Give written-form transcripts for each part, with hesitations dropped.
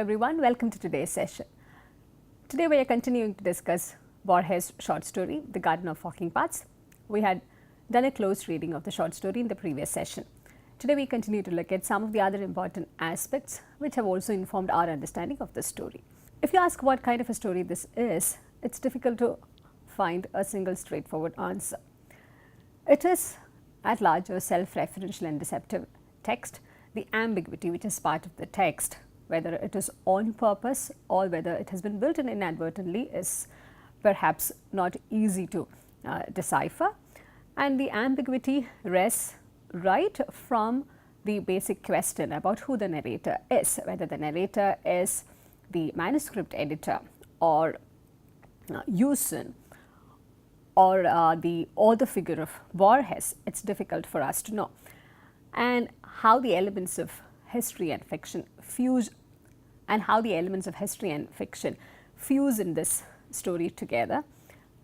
everyone, welcome to today's session. Today we are continuing to discuss Borges' short story, The Garden of Walking Paths. We had done a close reading of the short story in the previous session. Today we continue to look at some of the other important aspects which have also informed our understanding of the story. If you ask what kind of a story this is, it's difficult to find a single straightforward answer. It is at large a self-referential and deceptive text. The ambiguity which is part of the text, whether it is on purpose or whether it has been built in inadvertently, is perhaps not easy to decipher. And the ambiguity rests right from the basic question about who the narrator is, whether the narrator is the manuscript editor or Yusun or the author figure of Borges. It's difficult for us to know. And how the elements of history and fiction fuse in this story together,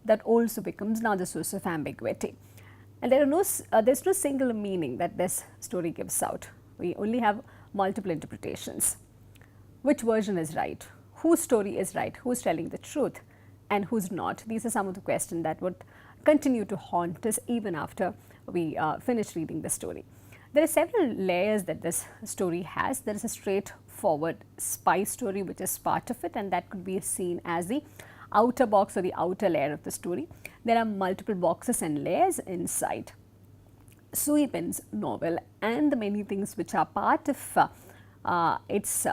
that also becomes another source of ambiguity. And there's no single meaning that this story gives out. We only have multiple interpretations. Which version is right? Whose story is right? Who's telling the truth and who's not? These are some of the questions that would continue to haunt us even after we finish reading the story. There are several layers that this story has. There is a straightforward spy story which is part of it, and that could be seen as the outer box or the outer layer of the story. There are multiple boxes and layers inside Sui Pen's novel and the many things which are part of its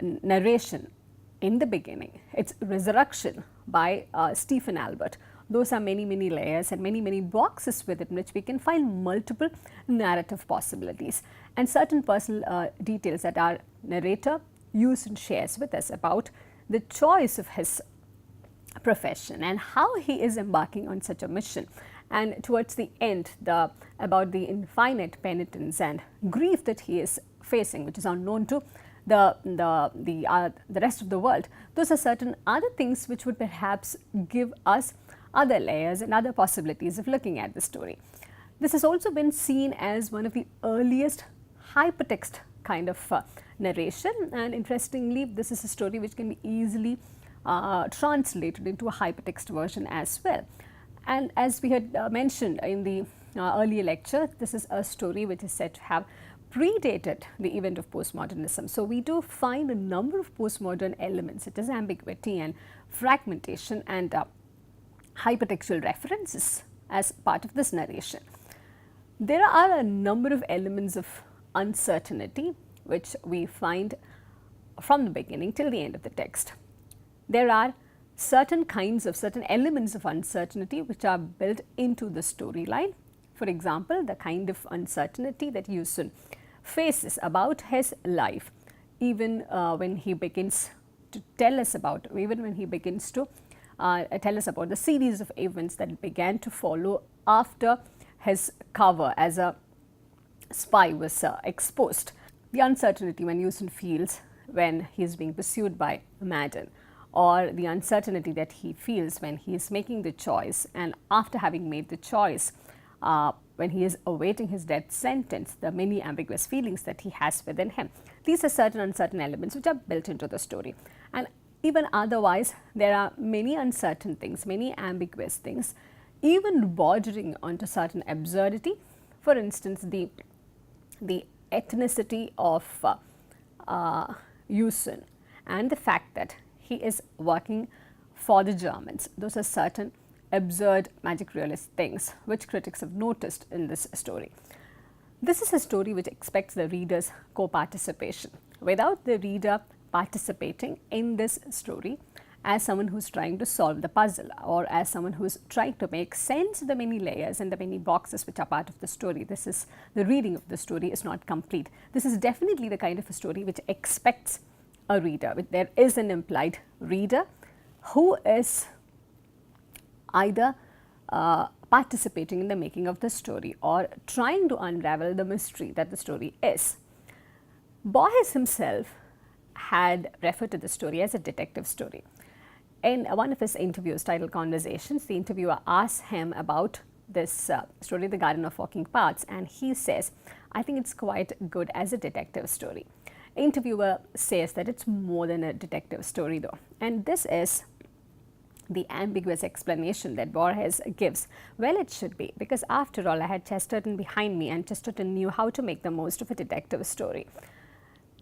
narration in the beginning, its resurrection by Stephen Albert. Those are many layers and many boxes within which we can find multiple narrative possibilities and certain personal details that our narrator uses and shares with us about the choice of his profession and how he is embarking on such a mission. And towards the end, about the infinite penitence and grief that he is facing, which is unknown to the rest of the world. Those are certain other things which would perhaps give us other layers and other possibilities of looking at the story. This has also been seen as one of the earliest hypertext kind of narration, and interestingly this is a story which can be easily translated into a hypertext version as well. And as we had mentioned in the earlier lecture, this is a story which is said to have predated the event of postmodernism. So we do find a number of postmodern elements such as ambiguity and fragmentation and hypertextual references as part of this narration. There are a number of elements of uncertainty which we find from the beginning till the end of the text. There are certain elements of uncertainty which are built into the storyline. For example, the kind of uncertainty that Yusun faces about his life, even when he begins to tell us about the series of events that began to follow after his cover as a spy was exposed. The uncertainty when Yusun feels when he is being pursued by Madden, or the uncertainty that he feels when he is making the choice and after having made the choice, when he is awaiting his death sentence, the many ambiguous feelings that he has within him. These are certain uncertain elements which are built into the story. And even otherwise, there are many uncertain things, many ambiguous things, even bordering onto certain absurdity. For instance, the ethnicity of Yusun and the fact that he is working for the Germans. Those are certain absurd magic realist things which critics have noticed in this story. This is a story which expects the reader's co-participation. Without the reader participating in this story as someone who is trying to solve the puzzle or as someone who is trying to make sense of the many layers and the many boxes which are part of the story, the reading of the story is not complete. This is definitely the kind of a story which expects a reader. There is an implied reader who is either participating in the making of the story or trying to unravel the mystery that the story is. Borges himself had referred to the story as a detective story. In one of his interviews titled Conversations, the interviewer asks him about this story, The Garden of Walking Paths, and he says, I think it's quite good as a detective story. Interviewer says that it's more than a detective story though, and this is the ambiguous explanation that Borges gives. Well, it should be, because after all, I had Chesterton behind me, and Chesterton knew how to make the most of a detective story.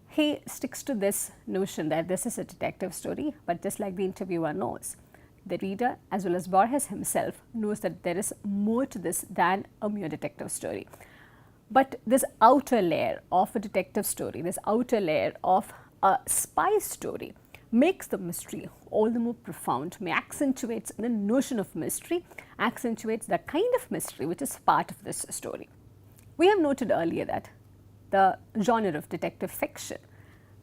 He sticks to this notion that this is a detective story, but just like the interviewer knows, the reader as well as Borges himself knows that there is more to this than a mere detective story. But this outer layer of a detective story, this outer layer of a spy story, makes the mystery all the more profound, accentuates the notion of mystery, accentuates the kind of mystery which is part of this story. We have noted earlier that the genre of detective fiction,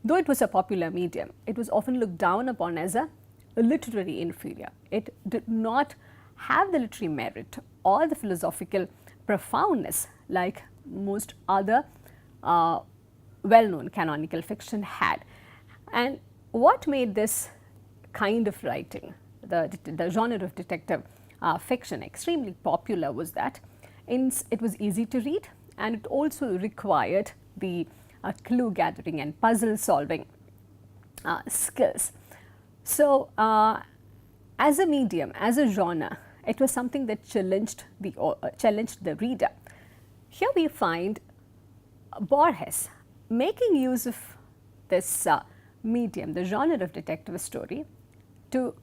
though it was a popular medium, it was often looked down upon as a literary inferior. It did not have the literary merit or the philosophical profoundness like most other well-known canonical fiction had. And what made this kind of writing, the genre of detective fiction, extremely popular was that it was easy to read, and it also required the clue gathering and puzzle solving skills. So, as a medium, as a genre, it was something that challenged the reader. Here we find Borges making use of this medium, the genre of detective story, to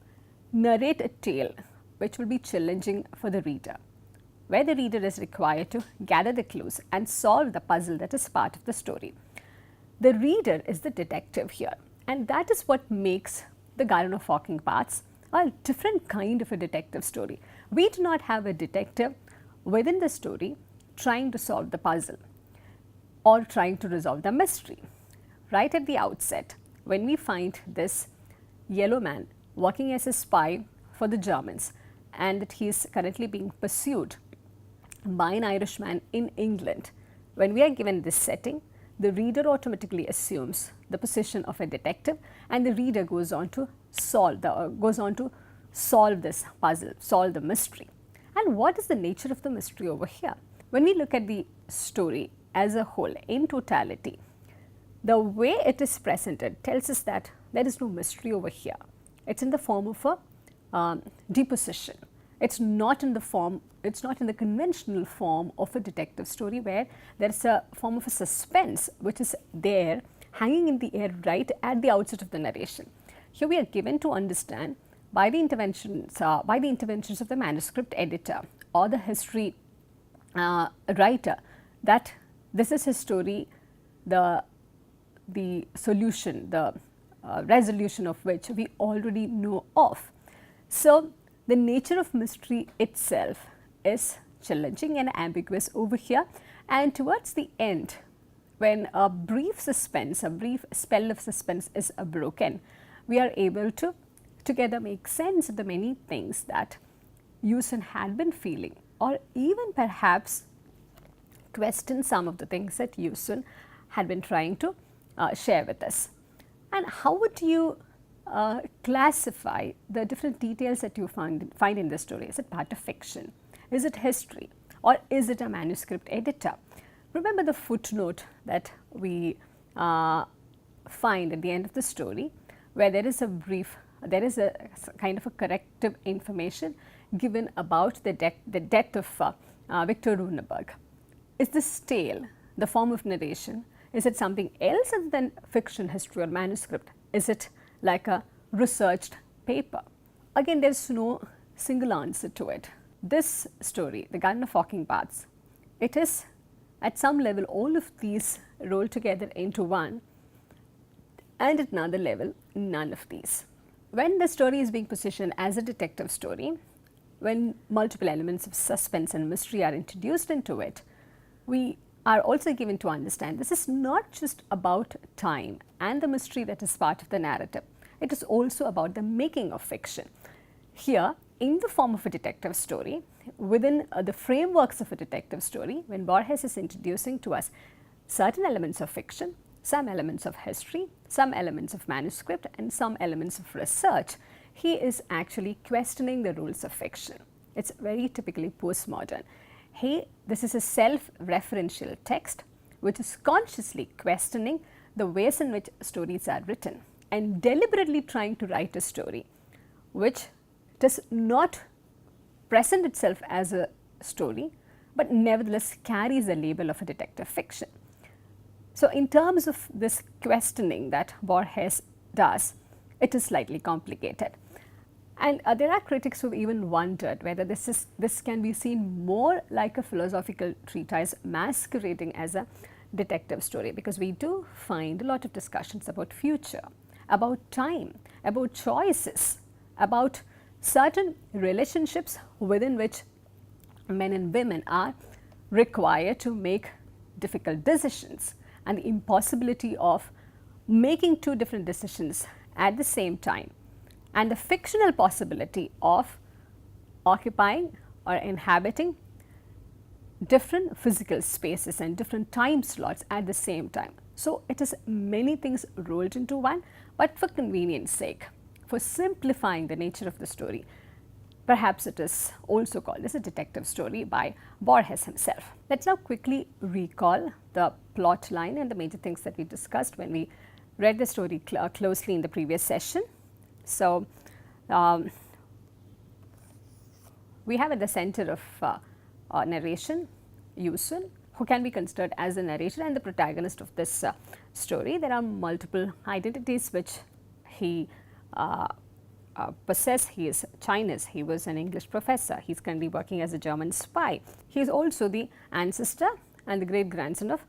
narrate a tale which will be challenging for the reader, where the reader is required to gather the clues and solve the puzzle that is part of the story. The reader is the detective here, and that is what makes The Garden of Walking Paths a different kind of a detective story. We do not have a detective within the story trying to solve the puzzle or trying to resolve the mystery. Right at the outset, when we find this yellow man working as a spy for the Germans, and that he is currently being pursued by an Irishman in England, when we are given this setting, the reader automatically assumes the position of a detective, and the reader goes on to solve this puzzle, solve the mystery. And what is the nature of the mystery over here? When we look at the story as a whole, in totality, the way it is presented tells us that there is no mystery over here. It's in the form of a deposition. It's not in the conventional form of a detective story where there is a form of a suspense which is there hanging in the air right at the outset of the narration. Here we are given to understand by the interventions of the manuscript editor or the history writer that this is his story, the solution, the resolution of which we already know of. So, the nature of mystery itself is challenging and ambiguous over here, and towards the end, when a brief spell of suspense is broken, we are able to together make sense of the many things that Yusun had been feeling, or even perhaps question some of the things that Yusun had been trying to share with us. And how would you classify the different details that you find in the story? Is it part of fiction? Is it history? Or is it a manuscript editor? Remember the footnote that we find at the end of the story, where there is a kind of a corrective information given about the death of Victor Runeberg. Is this tale, the form of narration, is it something else other than fiction, history, or manuscript? Is it like a researched paper? Again, there is no single answer to it. This story, The Garden of Walking Paths, it is at some level all of these rolled together into one, and at another level none of these. When the story is being positioned as a detective story, when multiple elements of suspense and mystery are introduced into it, we are also given to understand this is not just about time and the mystery that is part of the narrative. It is also about the making of fiction. Here, in the form of a detective story, within the frameworks of a detective story, when Borges is introducing to us certain elements of fiction, some elements of history, some elements of manuscript, and some elements of research, he is actually questioning the rules of fiction. It's very typically postmodern. This is a self-referential text which is consciously questioning the ways in which stories are written and deliberately trying to write a story which does not present itself as a story, but nevertheless carries a label of a detective fiction. So, in terms of this questioning that Borges does, it is slightly complicated. And there are critics who have even wondered whether this can be seen more like a philosophical treatise masquerading as a detective story, because we do find a lot of discussions about future, about time, about choices, about certain relationships within which men and women are required to make difficult decisions, and the impossibility of making two different decisions at the same time, and the fictional possibility of occupying or inhabiting different physical spaces and different time slots at the same time. So, it is many things rolled into one, but for convenience sake, for simplifying the nature of the story, perhaps it is also called as a detective story by Borges himself. Let us now quickly recall the plot line and the major things that we discussed when we read the story closely in the previous session. So, we have at the center of narration Yusun, who can be considered as the narrator and the protagonist of this story. There are multiple identities which he possesses. He is Chinese, he was an English professor, he is currently working as a German spy. He is also the ancestor and the great grandson of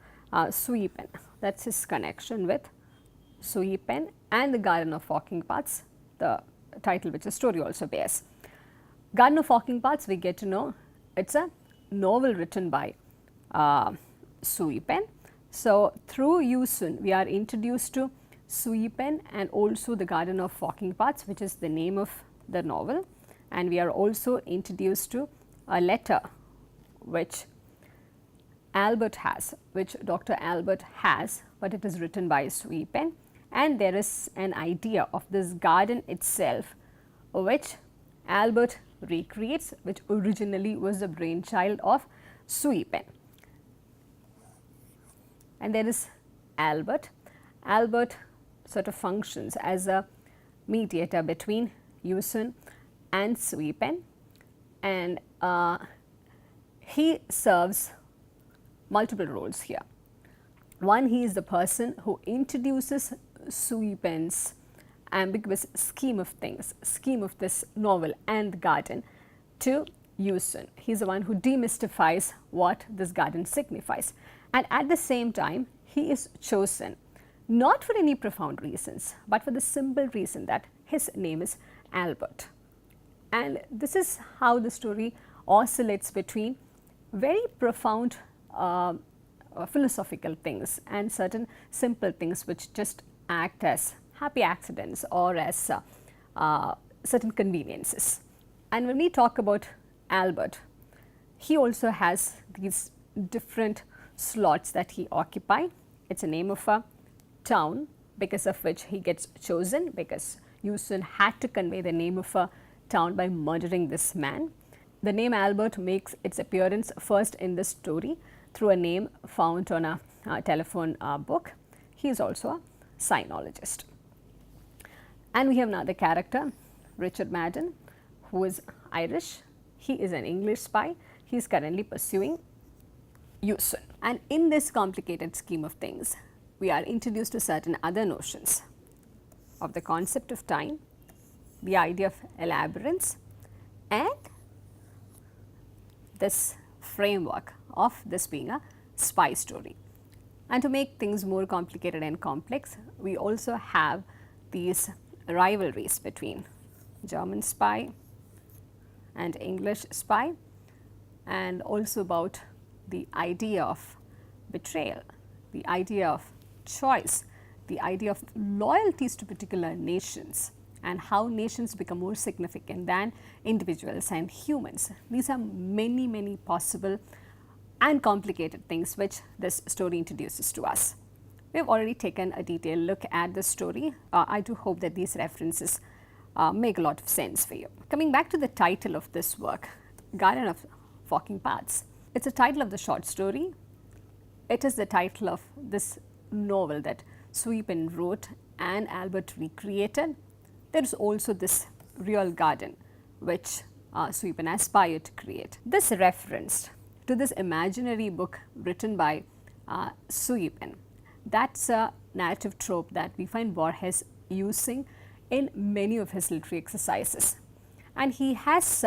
Sui Pen. That is his connection with Sui Pen and the Garden of Walking Paths, the title which the story also bears. Garden of Walking Paths, we get to know it is a novel written by Sui Pen. So, through Yusun we are introduced to Sui Pen and also the Garden of Walking Paths, which is the name of the novel, and we are also introduced to a letter which Albert has, which Dr. Albert has, but it is written by Sui Pen, and there is an idea of this garden itself which Albert recreates, which originally was the brainchild of Sui Pen. And there is Albert. Albert sort of functions as a mediator between Yusun and Sui Pen, and he serves multiple roles here. One, he is the person who introduces Sui Pen's ambiguous scheme of things, scheme of this novel and the garden to Yusun. He is the one who demystifies what this garden signifies, and at the same time he is chosen not for any profound reasons, but for the simple reason that his name is Albert. And this is how the story oscillates between very profound philosophical things and certain simple things which just act as happy accidents or as certain conveniences. And when we talk about Albert, he also has these different slots that he occupies. It is a name of a town because of which he gets chosen, because Yusun had to convey the name of a town by murdering this man. The name Albert makes its appearance first in the story through a name found on a telephone book. He is also a sinologist. And we have another character, Richard Madden, who is Irish. He is an English spy. He is currently pursuing Yusun. And in this complicated scheme of things, we are introduced to certain other notions of the concept of time, the idea of labyrinths, and this framework of this being a spy story. And to make things more complicated and complex, we also have these rivalries between German spy and English spy, and also about the idea of betrayal, the idea of choice, the idea of loyalties to particular nations, and how nations become more significant than individuals and humans. These are many possible and complicated things which this story introduces to us. We have already taken a detailed look at the story. I do hope that these references make a lot of sense for you. Coming back to the title of this work, Garden of Walking Paths. It's a title of the short story. It is the title of this novel that Sweden wrote and Albert recreated. There is also this real garden which Sweden aspired to create. This reference to this imaginary book written by Sweden, that's a narrative trope that we find Borges using in many of his literary exercises. And he has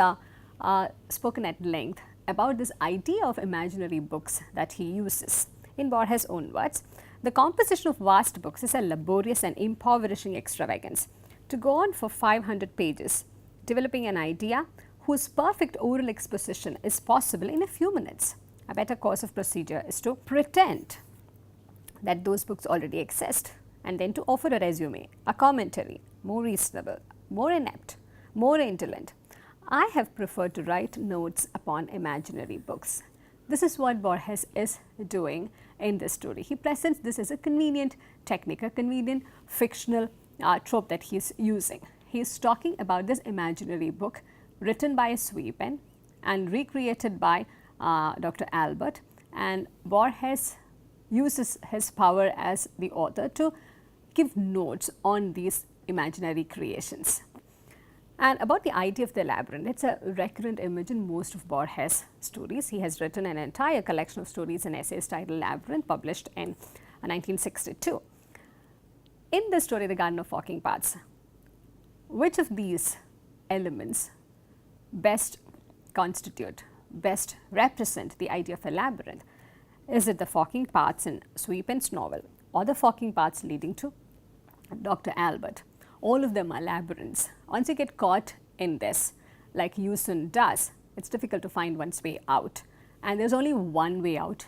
spoken at length about this idea of imaginary books that he uses. In Borges' own words, the composition of vast books is a laborious and impoverishing extravagance. To go on for 500 pages, developing an idea whose perfect oral exposition is possible in a few minutes. A better course of procedure is to pretend that those books already exist and then to offer a resume, a commentary, more reasonable, more inept, more indolent. I have preferred to write notes upon imaginary books. This is what Borges is doing in this story. He presents this as a convenient technique, a convenient fictional trope that he is using. He is talking about this imaginary book written by a Sweden and recreated by Dr. Albert, and Borges uses his power as the author to give notes on these imaginary creations. And about the idea of the labyrinth, it's a recurrent image in most of Borges' stories. He has written an entire collection of stories and essays titled Labyrinth, published in 1962. In the story, The Garden of Walking Paths, which of these elements best constitute, best represent the idea of a labyrinth? Is it the walking paths in Sweden's novel or the walking paths leading to Dr. Albert? All of them are labyrinths. Once you get caught in this, like Yusun does, it's difficult to find one's way out. And there's only one way out.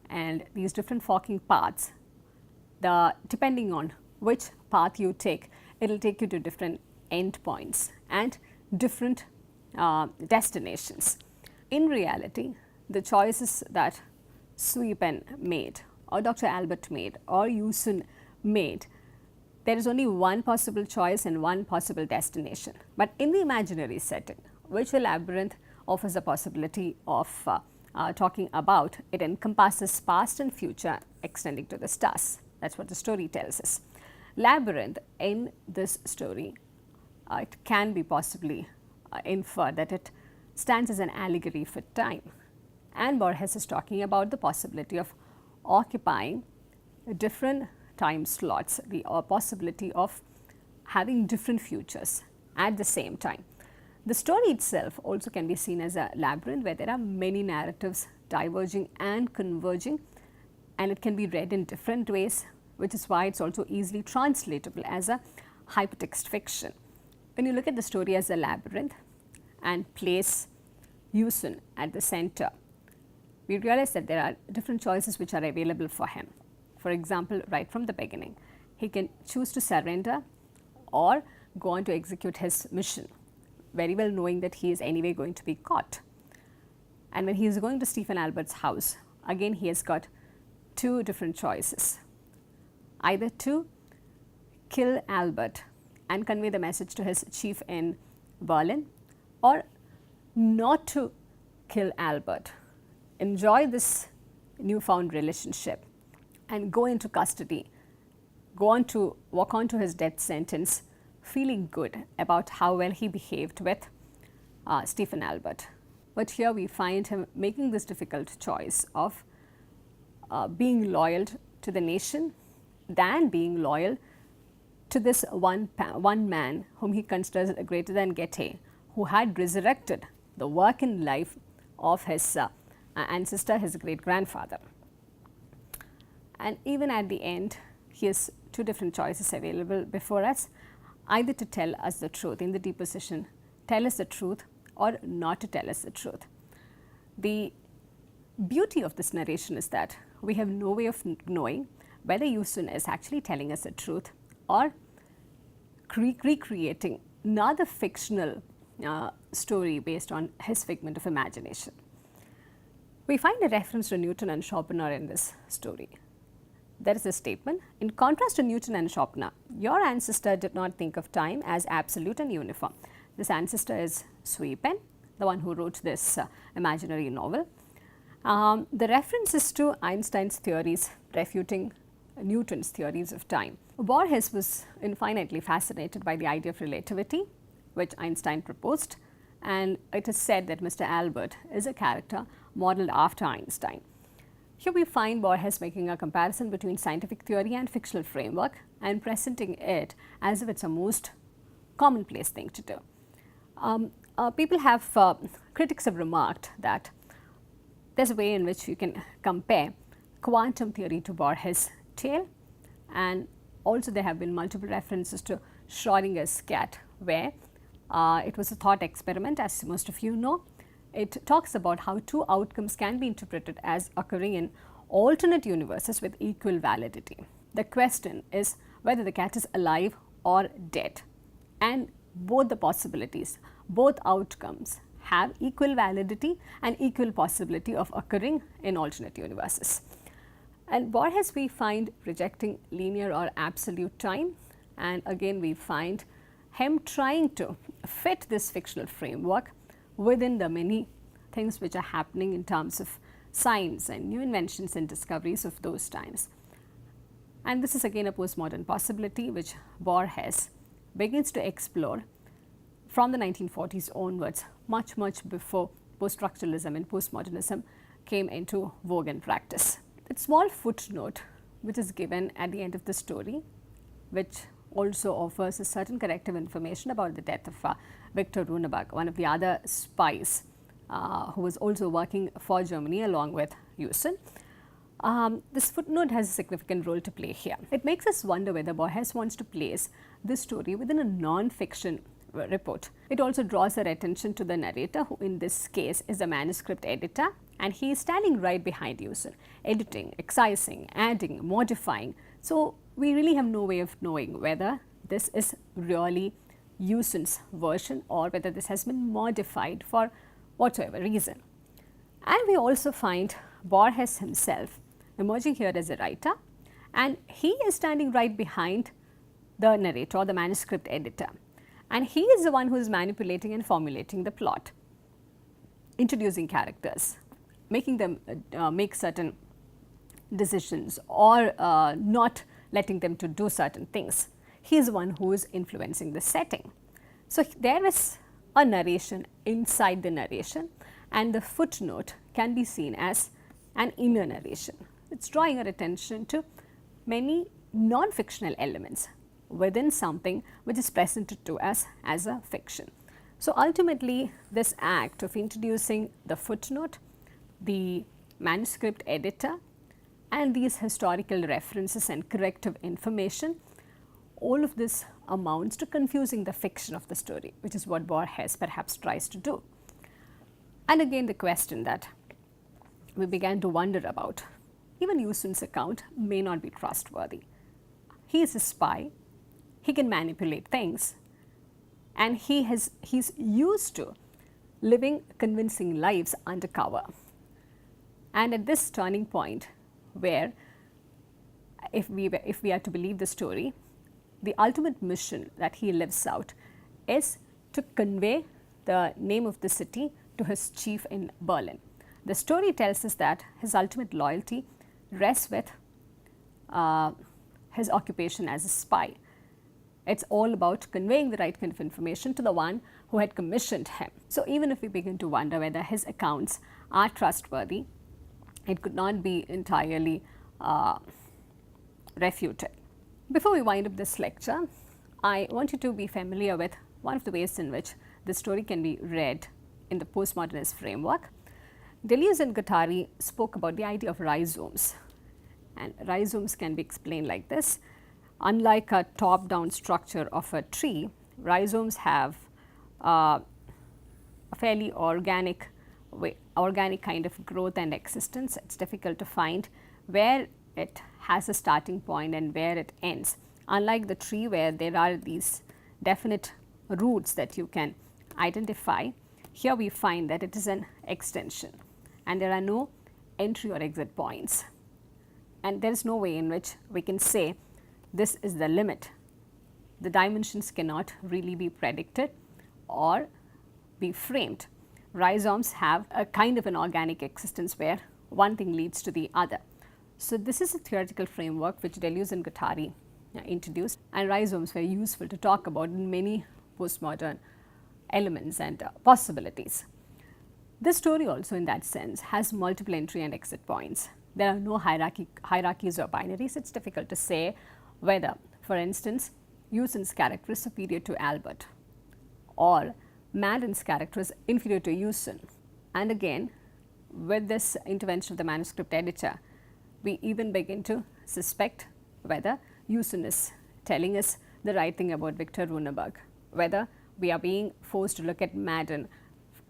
And these different walking paths, depending on which path you take, it'll take you to different endpoints and different destinations. In reality, the choices that Sweden made, or Dr. Albert made, or Yusun made, there is only one possible choice and one possible destination. But in the imaginary setting, which the labyrinth offers the possibility of talking about, it encompasses past and future extending to the stars. That's what the story tells us. Labyrinth in this story, it can be possibly inferred that it stands as an allegory for time. And Borges is talking about the possibility of occupying different time slots, the possibility of having different futures at the same time. The story itself also can be seen as a labyrinth where there are many narratives diverging and converging, and it can be read in different ways, which is why it's also easily translatable as a hypertext fiction. When you look at the story as a labyrinth and place Yusun at the center, we realize that there are different choices which are available for him. For example, right from the beginning, he can choose to surrender or go on to execute his mission, very well knowing that he is anyway going to be caught. And when he is going to Stephen Albert's house, again he has got two different choices. Either to kill Albert and convey the message to his chief in Berlin, or not to kill Albert, enjoy this newfound relationship and go into custody, walk on to his death sentence, feeling good about how well he behaved with Stephen Albert. But here we find him making this difficult choice of being loyal to the nation than being loyal to this one man whom he considers greater than Goethe, who had resurrected the work and life of his ancestor, his great-grandfather. And even at the end, he has two different choices available before us, either to tell us the truth, in the deposition, tell us the truth or not to tell us the truth. The beauty of this narration is that we have no way of knowing whether Yusun is actually telling us the truth or recreating another fictional story based on his figment of imagination. We find a reference to Newton and Schopenhauer in this story. There is a statement, in contrast to Newton and Schopenhauer, your ancestor did not think of time as absolute and uniform. This ancestor is Sweden, the one who wrote this imaginary novel. The reference is to Einstein's theories refuting Newton's theories of time. Borges was infinitely fascinated by the idea of relativity, which Einstein proposed, and it is said that Mr. Albert is a character modeled after Einstein. Here we find Borges making a comparison between scientific theory and fictional framework and presenting it as if it's a most commonplace thing to do. Critics have remarked that there's a way in which you can compare quantum theory to Borges' tale, and also there have been multiple references to Schrodinger's cat, where it was a thought experiment, as most of you know. It talks about how two outcomes can be interpreted as occurring in alternate universes with equal validity. The question is whether the cat is alive or dead, and both the possibilities, both outcomes have equal validity and equal possibility of occurring in alternate universes. And Borges we find rejecting linear or absolute time, and again we find him trying to fit this fictional framework within the many things which are happening in terms of science and new inventions and discoveries of those times. And this is again a postmodern possibility which Borges begins to explore from the 1940s onwards, much before post-structuralism and postmodernism came into vogue and practice. A small footnote which is given at the end of the story, which also offers a certain corrective information about the death of Victor Runeberg, one of the other spies who was also working for Germany along with Usen. This footnote has a significant role to play here. It makes us wonder whether Borges wants to place this story within a non-fiction report. It also draws our attention to the narrator, who in this case is a manuscript editor, and he is standing right behind Usen, editing, excising, adding, modifying. So we really have no way of knowing whether this is really Usen's version or whether this has been modified for whatsoever reason. And we also find Borges himself emerging here as a writer, and he is standing right behind the narrator or the manuscript editor, and he is the one who is manipulating and formulating the plot, introducing characters, making them make certain decisions or not letting them to do certain things. He is the one who is influencing the setting. So there is a narration inside the narration, and the footnote can be seen as an inner narration. It's drawing our attention to many non-fictional elements within something which is presented to us as a fiction. So ultimately, this act of introducing the footnote, the manuscript editor, and these historical references and corrective information, all of this amounts to confusing the fiction of the story, which is what Borges perhaps tries to do. And again, the question that we began to wonder about, even Usen's account may not be trustworthy. He is a spy, he can manipulate things, and he's used to living convincing lives undercover. And at this turning point, where if we are to believe the story, the ultimate mission that he lives out is to convey the name of the city to his chief in Berlin. The story tells us that his ultimate loyalty rests with his occupation as a spy. It's all about conveying the right kind of information to the one who had commissioned him. So even if we begin to wonder whether his accounts are trustworthy, it could not be entirely refuted. Before we wind up this lecture, I want you to be familiar with one of the ways in which this story can be read in the postmodernist framework. Deleuze and Guattari spoke about the idea of rhizomes, and rhizomes can be explained like this. Unlike a top-down structure of a tree, rhizomes have a fairly organic kind of growth and existence. It's difficult to find where it has a starting point and where it ends. Unlike the tree, where there are these definite roots that you can identify, here we find that it is an extension and there are no entry or exit points, and there is no way in which we can say this is the limit. The dimensions cannot really be predicted or be framed. Rhizomes have a kind of an organic existence where one thing leads to the other. So this is a theoretical framework which Deleuze and Guattari introduced, and rhizomes were useful to talk about many postmodern elements and possibilities. This story also in that sense has multiple entry and exit points. There are no hierarchies or binaries. It's difficult to say whether, for instance, Usen's character is superior to Albert or Madden's character is inferior to Usen. And again, with this intervention of the manuscript editor, we even begin to suspect whether Usen is telling us the right thing about Victor Runeberg, whether we are being forced to look at Madden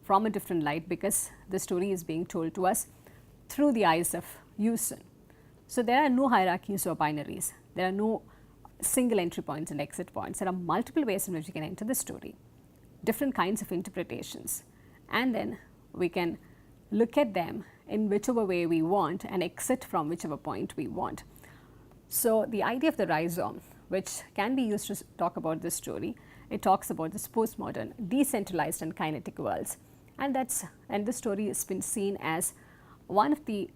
from a different light because the story is being told to us through the eyes of Usen. So there are no hierarchies or binaries. There are no single entry points and exit points. There are multiple ways in which we can enter the story, different kinds of interpretations, and then we can look at them in whichever way we want and exit from whichever point we want. So the idea of the rhizome, which can be used to talk about this story, it talks about this postmodern, decentralized and kinetic worlds, and this story has been seen as one of the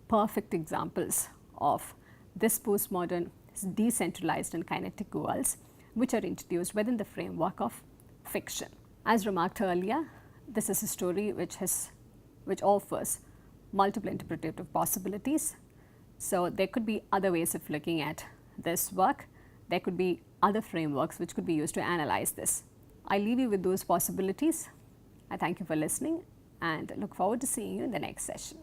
perfect examples of this postmodern, decentralized and kinetic worlds, which are introduced within the framework of fiction. As remarked earlier, this is a story which offers multiple interpretative possibilities. So there could be other ways of looking at this work. There could be other frameworks which could be used to analyze this. I leave you with those possibilities. I thank you for listening and look forward to seeing you in the next session.